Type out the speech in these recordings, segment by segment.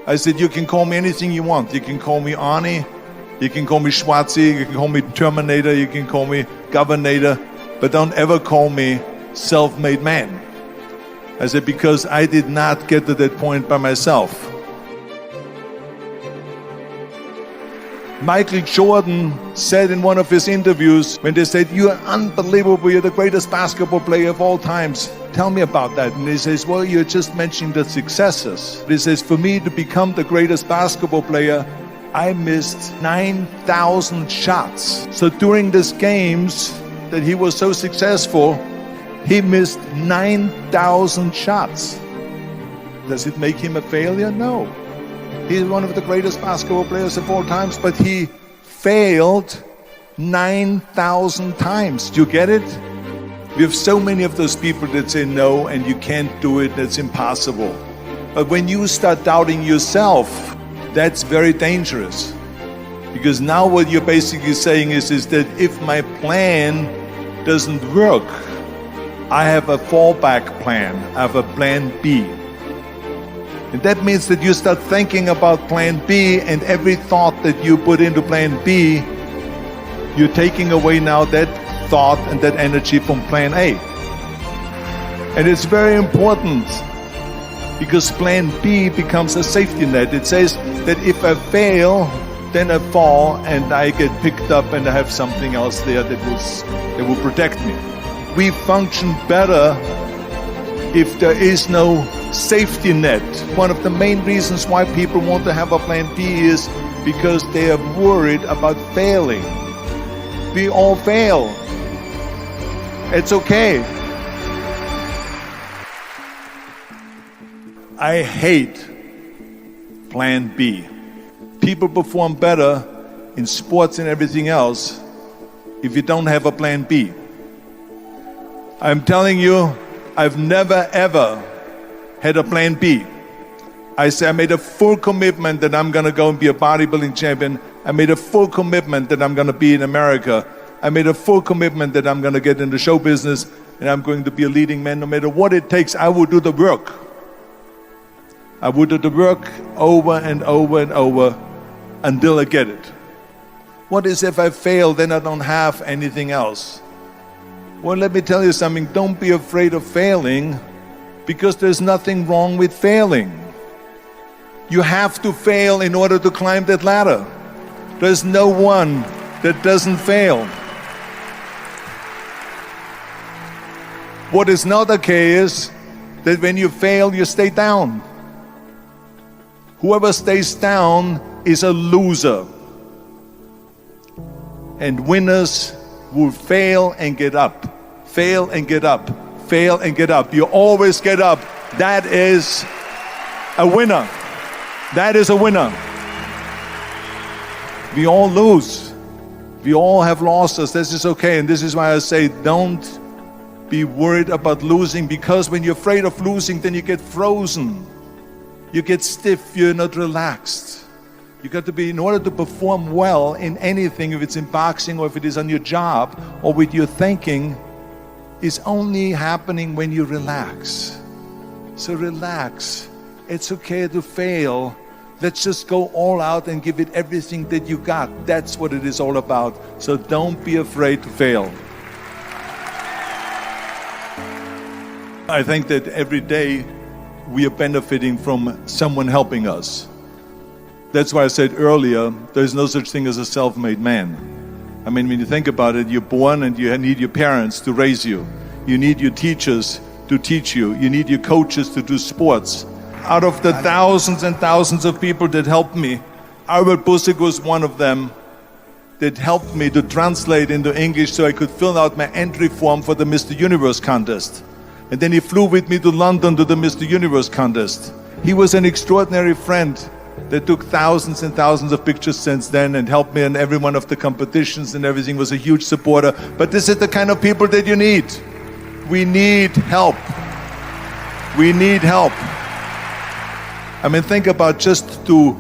I said, you can call me anything you want. You can call me Arnie, you can call me Schwarzy, you can call me Terminator, you can call me Governator, but don't ever call me self-made man. I said, because I did not get to that point by myself. Michael Jordan said in one of his interviews, when they said, you are unbelievable, you're the greatest basketball player of all times. Tell me about that. And he says, well, you're just mentioning the successes. He says, for me to become the greatest basketball player, I missed 9,000 shots. So during these games that he was so successful, he missed 9,000 shots. Does it make him a failure? No. He's one of the greatest basketball players of all times, but he failed 9,000 times. Do you get it? We have so many of those people that say no, and you can't do it, that's impossible. But when you start doubting yourself, that's very dangerous. Because now what you're basically saying is that if my plan doesn't work, I have a fallback plan, I have a plan B. And that means that you start thinking about plan B, and every thought that you put into plan B, you're taking away now that thought and that energy from plan A. And it's very important because plan B becomes a safety net. It says that if I fail, then I fall and I get picked up and I have something else there that will protect me. We function better if there is no safety net. One of the main reasons why people want to have a plan B is because they are worried about failing. We all fail. It's okay. I hate plan B. People perform better in sports and everything else if you don't have a plan B. I'm telling you, I've never ever had a plan B. I made a full commitment that I'm going to go and be a bodybuilding champion. I made a full commitment that I'm going to be in America. I made a full commitment that I'm going to get into show business and I'm going to be a leading man. No matter what it takes, I will do the work. I will do the work over and over and over until I get it. What is if I fail, then I don't have anything else? Well, let me tell you something. Don't be afraid of failing, because there's nothing wrong with failing. You have to fail in order to climb that ladder. There's no one that doesn't fail. What is not okay is that when you fail, you stay down. Whoever stays down is a loser. And winners will fail and get up. Fail and get up. Fail and get up. You always get up. That is a winner. That is a winner. We all lose. We all have losses. This is okay. And this is why I say don't be worried about losing, because when you're afraid of losing, then you get frozen. You get stiff. You're not relaxed. You got to be, in order to perform well in anything, if it's in boxing or if it is on your job or with your thinking, is only happening when you relax. So relax. It's okay to fail. Let's just go all out and give it everything that you got. That's what it is all about. So don't be afraid to fail. I think that every day we are benefiting from someone helping us. That's why I said earlier, there's no such thing as a self-made man. I mean, when you think about it, you're born and you need your parents to raise you. You need your teachers to teach you. You need your coaches to do sports. Out of the thousands and thousands of people that helped me, Albert Bussig was one of them that helped me to translate into English so I could fill out my entry form for the Mr. Universe contest. And then he flew with me to London to the Mr. Universe contest. He was an extraordinary friend that took thousands and thousands of pictures since then and helped me in every one of the competitions and everything, was a huge supporter. But this is the kind of people that you need. We need help. We need help. I mean, think about just to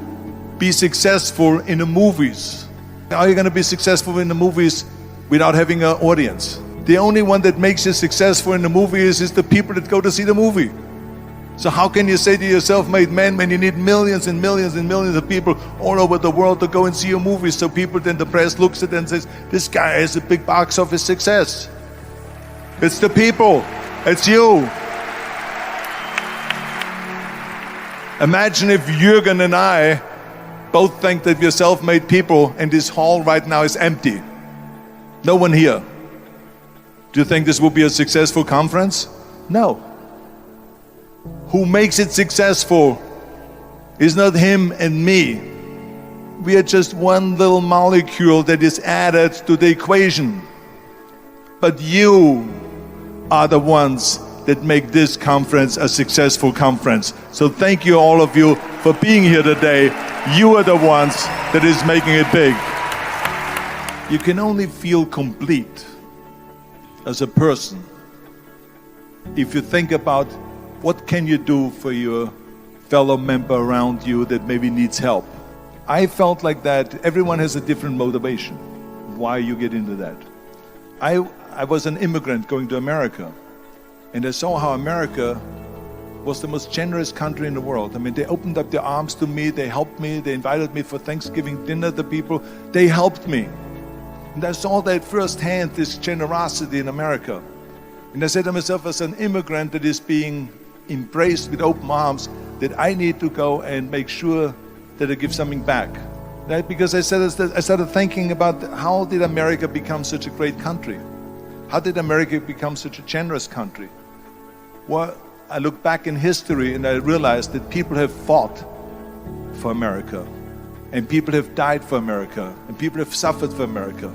be successful in the movies. How are you going to be successful in the movies without having an audience? The only one that makes you successful in the movie is the people that go to see the movie. So how can you say to your self-made man when you need millions and millions and millions of people all over the world to go and see your movies, so people, then the press looks at it and says, this guy has a big box office success. It's the people. It's you. Imagine if Jürgen and I both think that we're self-made people and this hall right now is empty. No one here. Do you think this will be a successful conference? No. Who makes it successful is not him and me. We are just one little molecule that is added to the equation. But you are the ones that make this conference a successful conference. So thank you, all of you, for being here today. You are the ones that is making it big. You can only feel complete as a person if you think about what can you do for your fellow member around you that maybe needs help. I felt like that everyone has a different motivation why you get into that. I was an immigrant going to America, and I saw how America was the most generous country in the world. I mean, they opened up their arms to me, they helped me, they invited me for Thanksgiving dinner, the people, they helped me. And I saw that firsthand, this generosity in America. And I said to myself, as an immigrant that is being embraced with open arms, that I need to go and make sure that I give something back. Right? Because I started thinking about how did America become such a great country? How did America become such a generous country? Well, I look back in history and I realized that people have fought for America, and people have died for America, and people have suffered for America.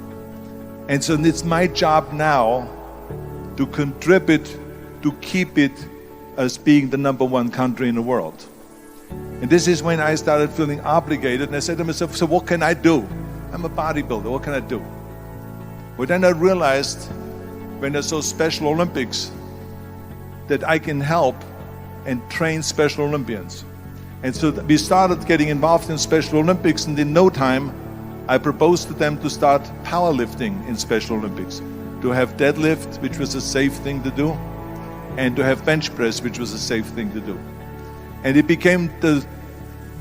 And so it's my job now to contribute to keep it as being the #1 country in the world. And this is when I started feeling obligated, and I said to myself, so what can I do? I'm a bodybuilder, what can I do? Well, then I realized when I saw Special Olympics that I can help and train Special Olympians. And so we started getting involved in Special Olympics, and in no time I proposed to them to start powerlifting in Special Olympics, to have deadlift, which was a safe thing to do, and to have bench press, which was a safe thing to do. And it became the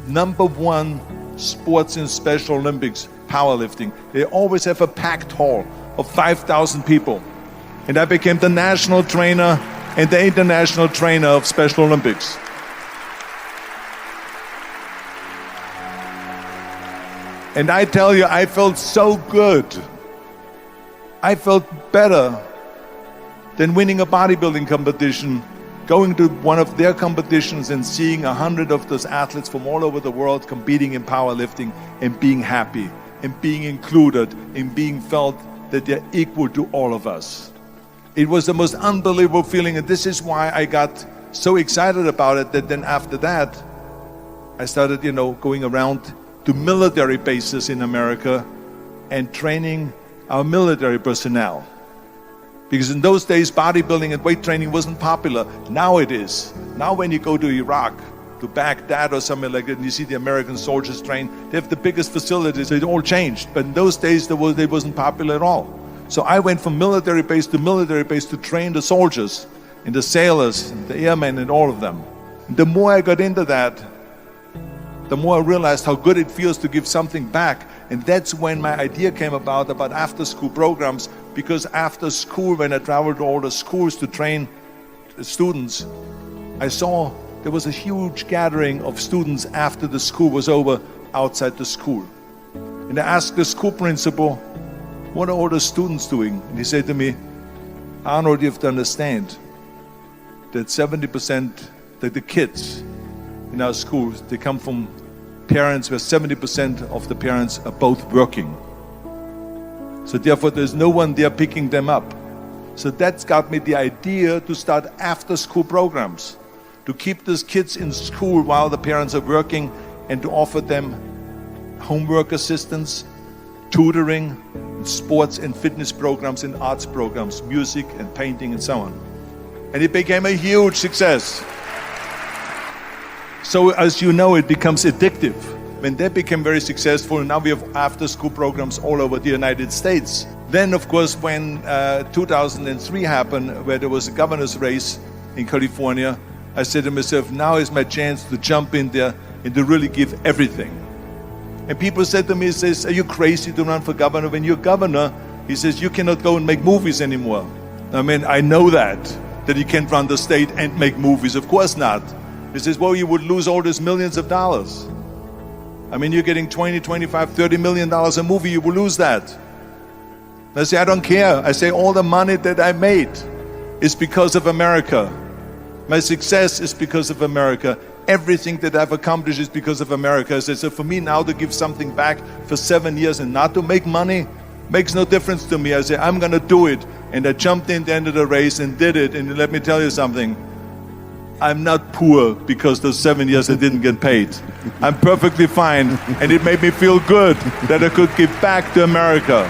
#1 sports in Special Olympics, powerlifting. They always have a packed hall of 5,000 people. And I became the national trainer and the international trainer of Special Olympics. And I tell you, I felt so good. I felt better than winning a bodybuilding competition, going to one of their competitions and seeing 100 of those athletes from all over the world competing in powerlifting and being happy and being included and being felt that they're equal to all of us. It was the most unbelievable feeling, and this is why I got so excited about it that then after that, I started, going around to military bases in America and training our military personnel. Because in those days, bodybuilding and weight training wasn't popular. Now it is. Now when you go to Iraq, to Baghdad or somewhere like that, and you see the American soldiers train, they have the biggest facilities. It all changed. But in those days, they wasn't popular at all. So I went from military base to train the soldiers and the sailors and the airmen and all of them. And the more I got into that, the more I realized how good it feels to give something back. And that's when my idea came about after-school programs, because after school, when I traveled to all the schools to train the students, I saw there was a huge gathering of students after the school was over outside the school. And I asked the school principal, what are all the students doing? And he said to me, Arnold, you have to understand that 70% that the kids in our schools, they come from parents where 70% of the parents are both working. So therefore there's no one there picking them up. So that's got me the idea to start after-school programs, to keep those kids in school while the parents are working, and to offer them homework assistance, tutoring, sports and fitness programs and arts programs, music and painting and so on. And it became a huge success. So as you know, it becomes addictive. When that became very successful, now we have after-school programs all over the United States. Then, of course, when 2003 happened, where there was a governor's race in California, I said to myself, now is my chance to jump in there and to really give everything. And people said to me, he says, are you crazy to run for governor? When you're governor, he says, you cannot go and make movies anymore. I mean, I know that you can't run the state and make movies. Of course not. He says, well, you would lose all these millions of dollars. I mean, you're getting 20, 25, $30 million a movie, you will lose that. I say, I don't care. I say, all the money that I made is because of America. My success is because of America. Everything that I've accomplished is because of America. I say, so for me now to give something back for 7 years and not to make money makes no difference to me. I say, I'm going to do it. And I jumped in the end of the race and did it. And let me tell you something. I'm not poor because those 7 years I didn't get paid. I'm perfectly fine. And it made me feel good that I could give back to America.